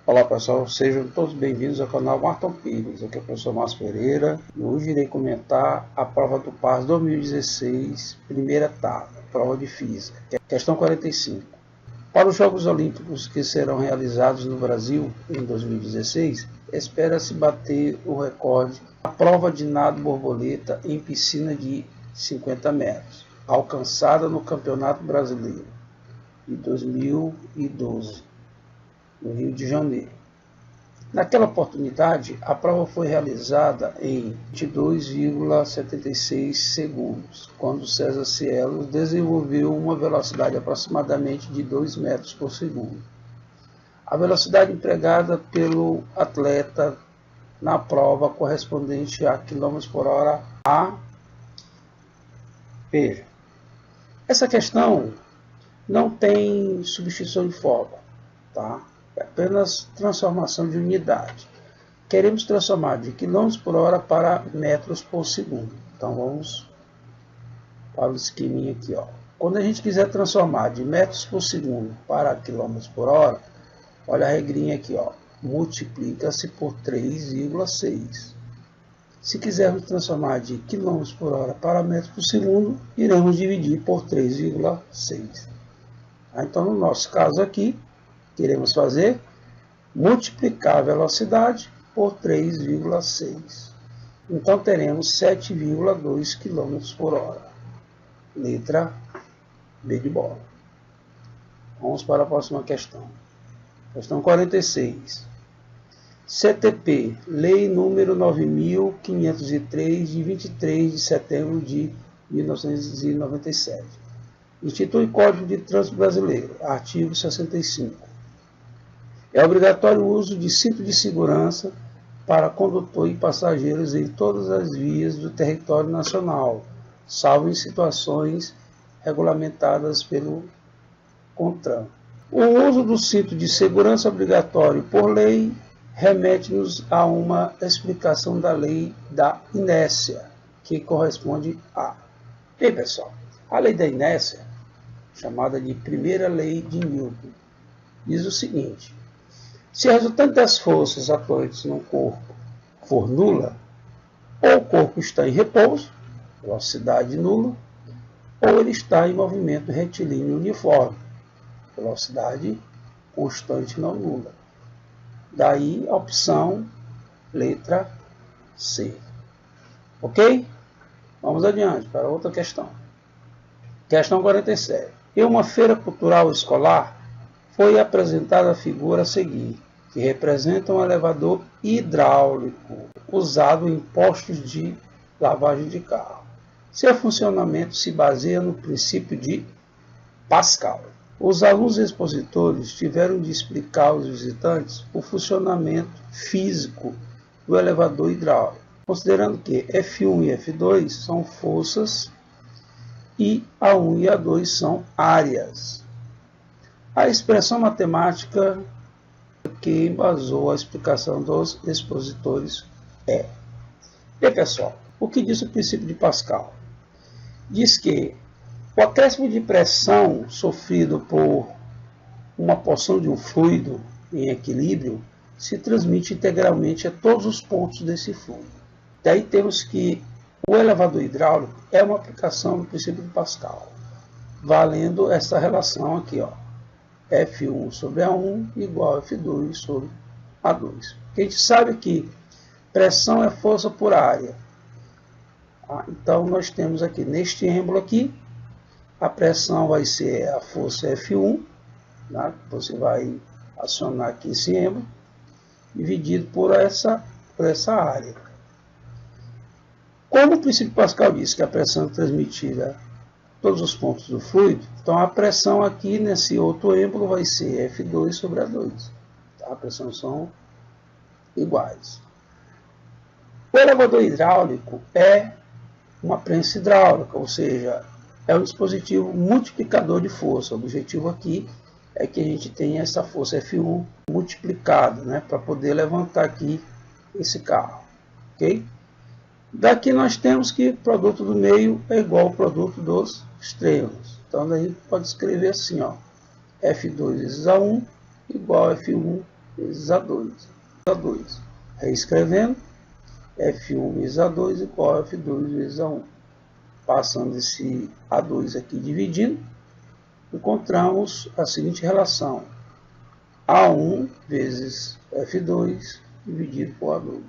Olá pessoal, sejam todos bem-vindos ao canal Marton Pires. Aqui é o professor Márcio Pereira e hoje irei comentar a prova do PAS 2016, primeira etapa, prova de física, questão 45. Para os Jogos Olímpicos que serão realizados no Brasil em 2016, espera-se bater o recorde na prova de nado borboleta em piscina de 50 metros, alcançada no Campeonato Brasileiro de 2012. No Rio de Janeiro. Naquela oportunidade, a prova foi realizada em 22,76 segundos, quando César Cielo desenvolveu uma velocidade aproximadamente de 2 metros por segundo. A velocidade empregada pelo atleta na prova correspondente a km por hora a... Veja, essa questão não tem substituição de forma, tá? É apenas transformação de unidade. Queremos transformar de km por hora para metros por segundo. Então vamos para o esqueminha aqui. Ó. Quando a gente quiser transformar de metros por segundo para km por hora, olha a regrinha aqui. Multiplica-se por 3,6. Se quisermos transformar de km por hora para metros por segundo, iremos dividir por 3,6. Então no nosso caso aqui, queremos fazer multiplicar a velocidade por 3,6. Então teremos 7,2 km por hora. Letra B de bola. Vamos para a próxima questão. Questão 46. CTP, Lei número 9.503, de 23 de setembro de 1997. Institui Código de Trânsito Brasileiro, artigo 65. É obrigatório o uso de cinto de segurança para condutor e passageiros em todas as vias do território nacional, salvo em situações regulamentadas pelo CONTRAN. O uso do cinto de segurança obrigatório por lei remete-nos a uma explicação da lei da inércia, que corresponde a... Bem, pessoal, a lei da inércia, chamada de primeira lei de Newton, diz o seguinte: se a resultante das forças atuantes no corpo for nula, ou o corpo está em repouso, velocidade nula, ou ele está em movimento retilíneo uniforme, velocidade constante não nula. Daí a opção letra C. Ok? Vamos adiante para outra questão. Questão 47. Em uma feira cultural escolar, foi apresentada a figura a seguir, que representa um elevador hidráulico usado em postos de lavagem de carro. Seu funcionamento se baseia no princípio de Pascal. Os alunos expositores tiveram de explicar aos visitantes o funcionamento físico do elevador hidráulico, considerando que F1 e F2 são forças e A1 e A2 são áreas. A expressão matemática que embasou a explicação dos expositores é... E pessoal, o que diz o princípio de Pascal? Diz que o acréscimo de pressão sofrido por uma porção de um fluido em equilíbrio se transmite integralmente a todos os pontos desse fluido. Daí temos que o elevador hidráulico é uma aplicação do princípio de Pascal, valendo essa relação aqui, ó. F1 sobre A1 igual a F2 sobre A2. A gente sabe que pressão é força por área. Então, nós temos aqui, neste êmbolo aqui, a pressão vai ser a força F1, né? Você vai acionar aqui esse êmbolo, dividido por essa área. Como o princípio Pascal diz que a pressão é transmitida todos os pontos do fluido, então a pressão aqui nesse outro êmbolo vai ser F2 sobre A2. Tá? A pressão são iguais. O elevador hidráulico é uma prensa hidráulica, ou seja, é um dispositivo multiplicador de força. O objetivo aqui é que a gente tenha essa força F1 multiplicada, né, para poder levantar aqui esse carro. Ok? Daqui nós temos que o produto do meio é igual ao produto dos extremos. Então, daí pode escrever assim, ó, F2 vezes A1 igual a F1 vezes A2. A2. Reescrevendo, F1 vezes A2 igual a F2 vezes A1. Passando esse A2 aqui dividindo, encontramos a seguinte relação. A1 vezes F2 dividido por A2.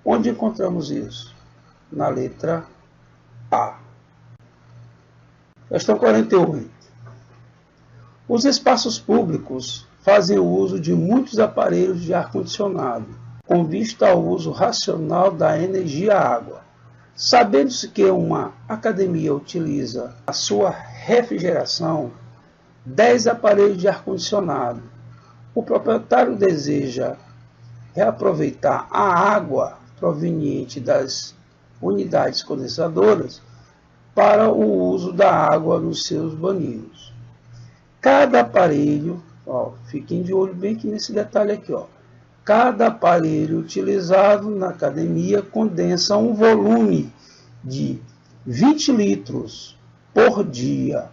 Onde encontramos isso? Na letra A. Questão 48. Os espaços públicos fazem uso de muitos aparelhos de ar-condicionado, com vista ao uso racional da energia água. Sabendo-se que uma academia utiliza a sua refrigeração 10 aparelhos de ar-condicionado, o proprietário deseja reaproveitar a água proveniente das unidades condensadoras para o uso da água nos seus banheiros. Cada aparelho, fiquem de olho bem aqui nesse detalhe aqui, cada aparelho utilizado na academia condensa um volume de 20 litros por dia,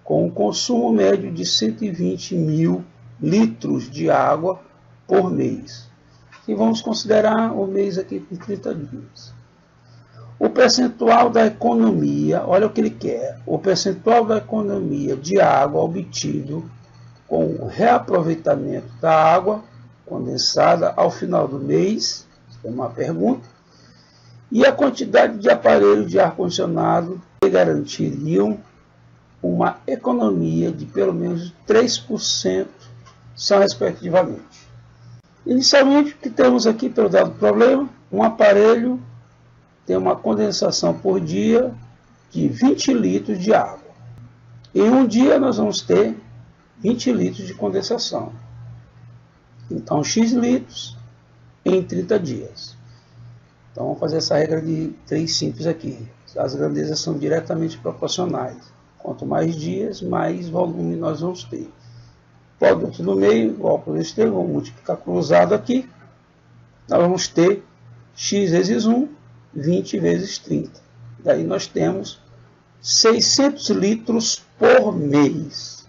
com um consumo médio de 120 mil litros de água por mês. E vamos considerar o mês aqui por 30 dias. O percentual da economia, olha o que ele quer, o percentual da economia de água obtido com o reaproveitamento da água condensada ao final do mês, é uma pergunta, e a quantidade de aparelhos de ar-condicionado que garantiriam uma economia de pelo menos 3% são respectivamente. Inicialmente, o que temos aqui pelo dado problema, um aparelho tem uma condensação por dia de 20 litros de água. Em um dia nós vamos ter 20 litros de condensação. Então, X litros em 30 dias. Então, vamos fazer essa regra de 3 simples aqui. As grandezas são diretamente proporcionais. Quanto mais dias, mais volume nós vamos ter. Produto no meio, igual para o extremo, vamos multiplicar cruzado aqui. Nós vamos ter X vezes 1, 20 vezes 30. Daí nós temos 600 litros por mês.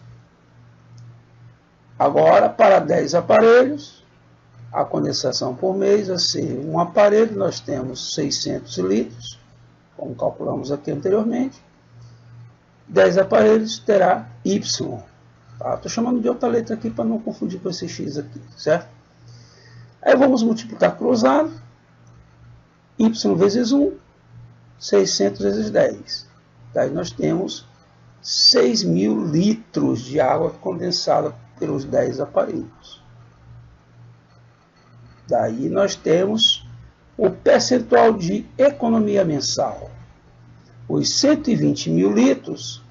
Agora, para 10 aparelhos, a condensação por mês vai ser um aparelho, nós temos 600 litros, como calculamos aqui anteriormente. 10 aparelhos terá Y. Estou chamando de outra letra aqui para não confundir com esse X aqui, certo? Aí vamos multiplicar cruzado. Y vezes 1, 600 vezes 10. Daí nós temos 6.000 litros de água condensada pelos 10 aparelhos. Daí nós temos o percentual de economia mensal. Os 120 mil litros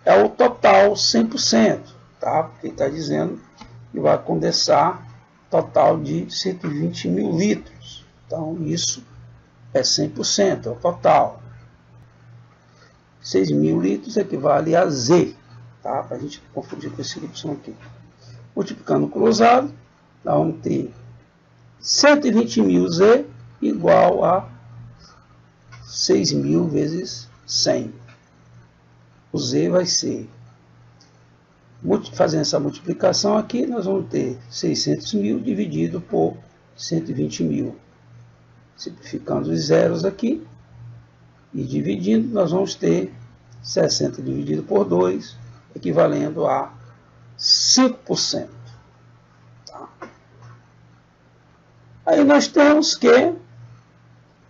é o total 100%, tá? Porque está dizendo que vai condensar total de 120 mil litros. Então isso é 100%, é o total. 6.000 litros equivale a Z, tá? Para a gente confundir com esse Y aqui. Multiplicando cruzado, nós vamos ter 120 mil Z igual a 6.000 vezes 100. O Z vai ser, fazendo essa multiplicação aqui, nós vamos ter 600 mil dividido por 120 mil. Simplificando os zeros aqui e dividindo, nós vamos ter 60 dividido por 2, equivalendo a 5%. Tá? Aí nós temos que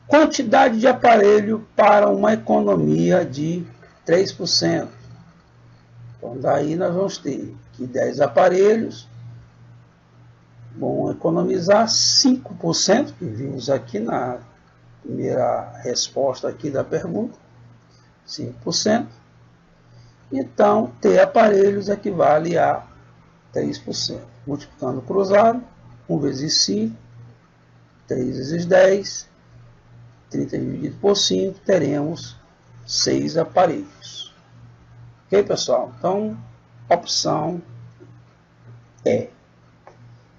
quantidade de aparelho para uma economia de 3%. Então daí nós vamos ter que 10 aparelhos vão economizar 5%, que vimos aqui na primeira resposta aqui da pergunta, 5%. Então, ter aparelhos equivale a 3%. Multiplicando cruzado, 1 vezes 5, 3 vezes 10, 30 dividido por 5, teremos 6 aparelhos. Ok, pessoal? Então, opção E.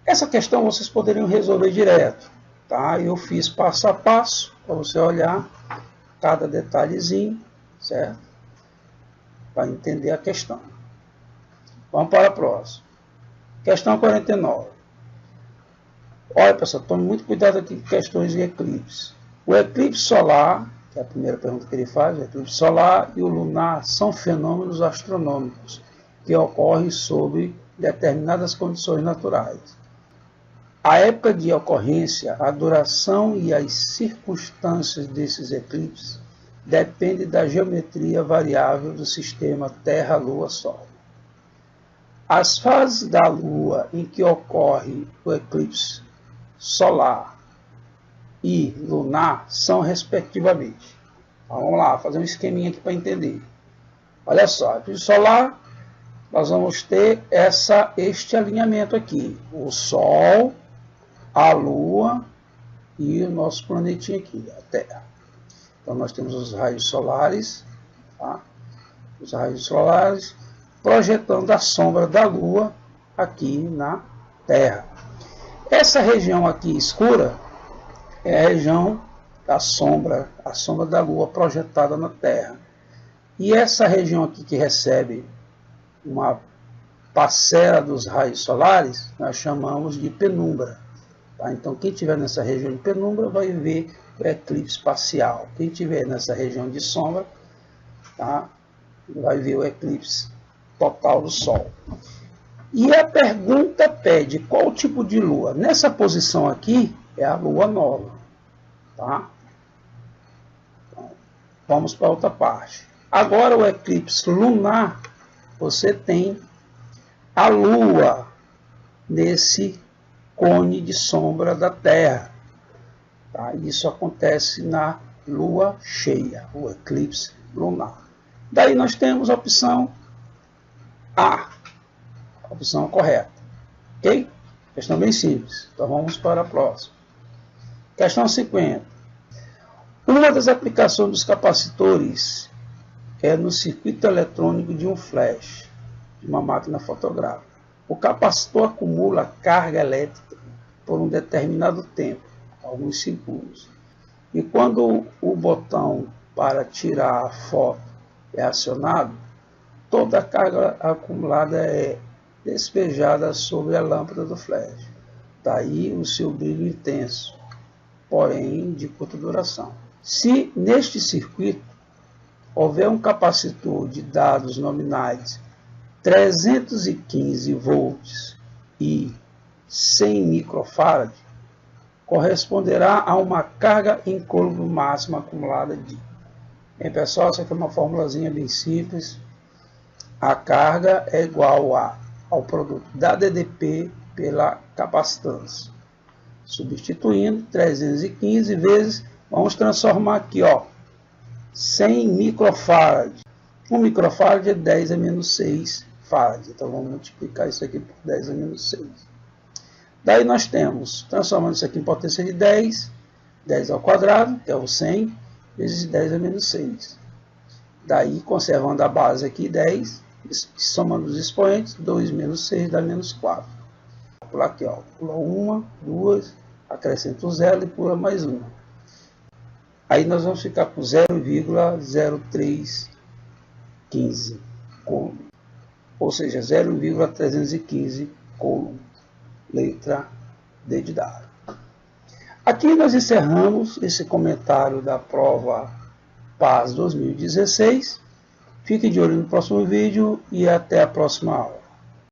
Essa questão vocês poderiam resolver direto, tá? Eu fiz passo a passo, para você olhar cada detalhezinho, certo? Para entender a questão. Vamos para a próxima. Questão 49. Olha, pessoal, tome muito cuidado aqui com questões de eclipse. O eclipse solar, que é a primeira pergunta que ele faz, o eclipse solar e o lunar são fenômenos astronômicos que ocorrem sob determinadas condições naturais. A época de ocorrência, a duração e as circunstâncias desses eclipses depende da geometria variável do sistema Terra-Lua-Sol. As fases da Lua em que ocorre o eclipse solar e lunar são respectivamente. Então, vamos lá, fazer um esqueminha aqui para entender. Olha só, eclipse solar, nós vamos ter este alinhamento aqui. O Sol, a Lua e o nosso planetinha aqui, a Terra. Então nós temos os raios solares, tá? Os raios solares projetando a sombra da Lua aqui na Terra. Essa região aqui escura é a região da sombra, a sombra da Lua projetada na Terra. E essa região aqui que recebe uma parcela dos raios solares, nós chamamos de penumbra. Tá? Então quem estiver nessa região de penumbra vai ver o eclipse parcial. Quem estiver nessa região de sombra, tá? Vai ver o eclipse total do Sol. E a pergunta pede qual tipo de lua? Nessa posição aqui é a lua nova. Tá? Então, vamos para outra parte. Agora o eclipse lunar, você tem a lua nesse cone de sombra da Terra. Tá? Isso acontece na lua cheia, o eclipse lunar. Daí nós temos a opção A, a opção correta. Ok? Questão bem simples. Então vamos para a próxima. Questão 50. Uma das aplicações dos capacitores é no circuito eletrônico de um flash, de uma máquina fotográfica. O capacitor acumula carga elétrica por um determinado tempo, alguns segundos. E quando o botão para tirar a foto é acionado, toda a carga acumulada é despejada sobre a lâmpada do flash. Daí o seu brilho intenso, porém de curta duração. Se neste circuito houver um capacitor de dados nominais 315 volts e 100 microfarad, corresponderá a uma carga incôlume máxima acumulada de... Bem, pessoal, essa aqui é uma formulazinha bem simples. A carga é igual ao produto da DDP pela capacitância. Substituindo 315 vezes, vamos transformar aqui, ó, 100 microfarad. 1 microfarad é 10 a menos 6 farad. Então vamos multiplicar isso aqui por 10 a menos 6. Daí nós temos, transformando isso aqui em potência de 10, 10 ao quadrado, que é o 100, vezes 10 a menos 6. Daí, conservando a base aqui, 10, somando os expoentes, 2 menos 6 dá menos 4. Pula aqui, ó, pula 1, 2, acrescenta o 0 e pula mais 1. Aí nós vamos ficar com 0,0315 coulomb, ou seja, 0,315 coulomb. Letra D de dado. Aqui nós encerramos esse comentário da prova PAS 2016. Fique de olho no próximo vídeo e até a próxima aula.